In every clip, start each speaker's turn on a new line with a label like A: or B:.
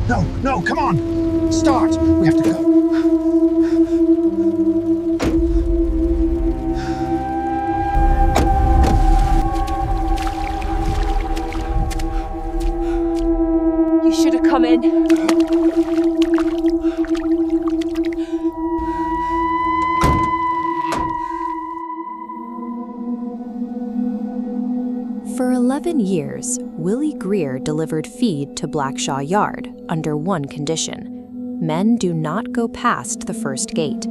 A: No, come on! Start! We have to go.
B: You should have come in.
C: For 11 years, Willie Greer delivered feed to Blackshaw Yard under one condition: men do not go past the first gate.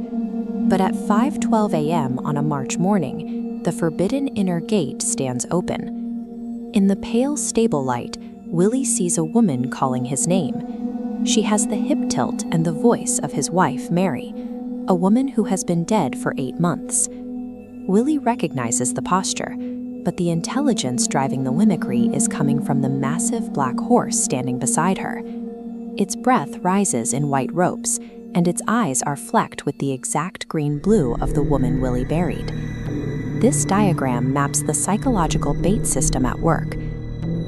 C: But at 5:12 a.m. on a March morning, the forbidden inner gate stands open. In the pale stable light, Willie sees a woman calling his name. She has the hip tilt and the voice of his wife, Mary, a woman who has been dead for 8 months. Willie recognizes the posture, but the intelligence driving the mimicry is coming from the massive black horse standing beside her. Its breath rises in white ropes, and its eyes are flecked with the exact green-blue of the woman Willie buried. This diagram maps the psychological bait system at work.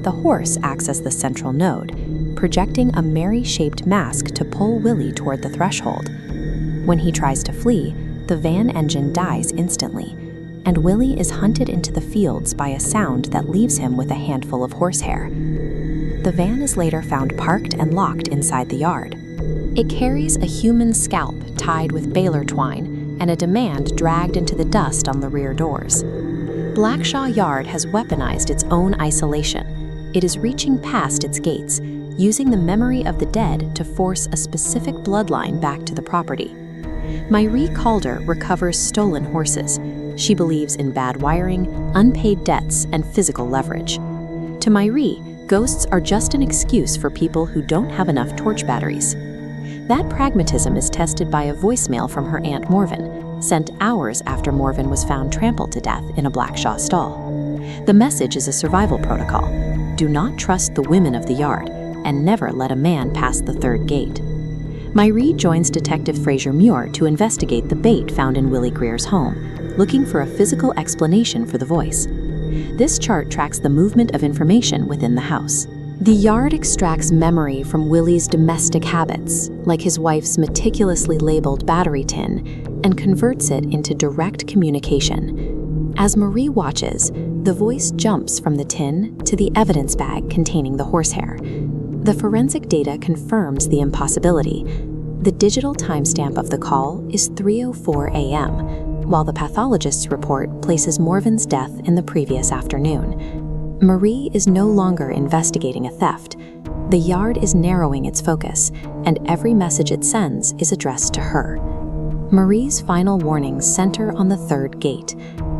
C: The horse acts as the central node, projecting a Mary-shaped mask to pull Willie toward the threshold. When he tries to flee, the van engine dies instantly, and Willie is hunted into the fields by a sound that leaves him with a handful of horsehair. The van is later found parked and locked inside the yard. It carries a human scalp tied with baler twine and a demand dragged into the dust on the rear doors. Blackshaw Yard has weaponized its own isolation. It is reaching past its gates, using the memory of the dead to force a specific bloodline back to the property. Andrew Calder recovers stolen horses. She believes in bad wiring, unpaid debts, and physical leverage. To Marie, ghosts are just an excuse for people who don't have enough torch batteries. That pragmatism is tested by a voicemail from her Aunt Morven, sent hours after Morven was found trampled to death in a Blackshaw stall. The message is a survival protocol: do not trust the women of the yard, and never let a man pass the third gate. Marie joins Detective Fraser Muir to investigate the bait found in Willie Greer's home, looking for a physical explanation for the voice. This chart tracks the movement of information within the house. The yard extracts memory from Willie's domestic habits, like his wife's meticulously labeled battery tin, and converts it into direct communication. As Marie watches, the voice jumps from the tin to the evidence bag containing the horsehair. The forensic data confirms the impossibility. The digital timestamp of the call is 3:04 a.m., while the pathologist's report places Morven's death in the previous afternoon. Marie is no longer investigating a theft. The yard is narrowing its focus, and every message it sends is addressed to her. Marie's final warnings center on the third gate,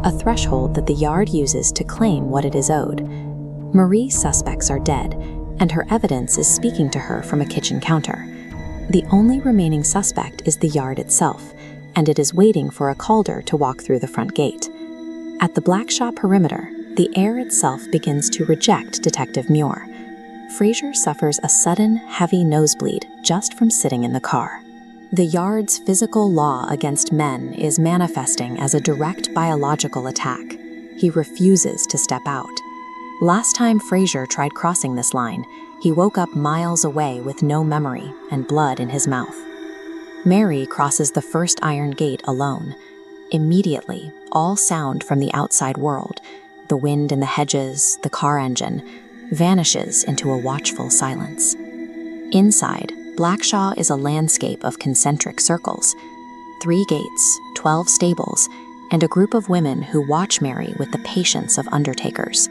C: a threshold that the yard uses to claim what it is owed. Marie's suspects are dead, and her evidence is speaking to her from a kitchen counter. The only remaining suspect is the yard itself, and it is waiting for a Calder to walk through the front gate. At the Blackshaw perimeter, the air itself begins to reject Detective Muir. Fraser suffers a sudden, heavy nosebleed just from sitting in the car. The yard's physical law against men is manifesting as a direct biological attack. He refuses to step out. Last time Fraser tried crossing this line, he woke up miles away with no memory and blood in his mouth. Mary crosses the first iron gate alone. Immediately, all sound from the outside world, the wind in the hedges, the car engine, vanishes into a watchful silence. Inside, Blackshaw is a landscape of concentric circles. 3 gates, 12 stables, and a group of women who watch Mary with the patience of undertakers.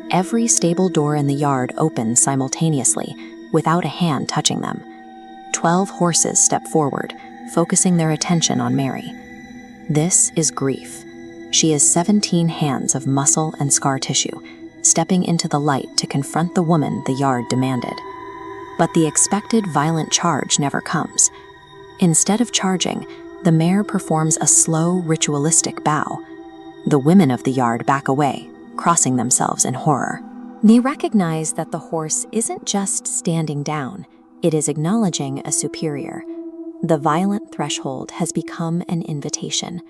C: Every stable door in the yard opens simultaneously, without a hand touching them. 12 horses step forward, focusing their attention on Mary. This is grief. She is 17 hands of muscle and scar tissue, stepping into the light to confront the woman the yard demanded. But the expected violent charge never comes. Instead of charging, the mare performs a slow, ritualistic bow. The women of the yard back away, crossing themselves in horror. They recognize that the horse isn't just standing down, it is acknowledging a superior. The violent threshold has become an invitation.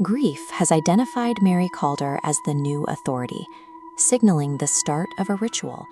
C: Grief has identified Mary Calder as the new authority, signaling the start of a ritual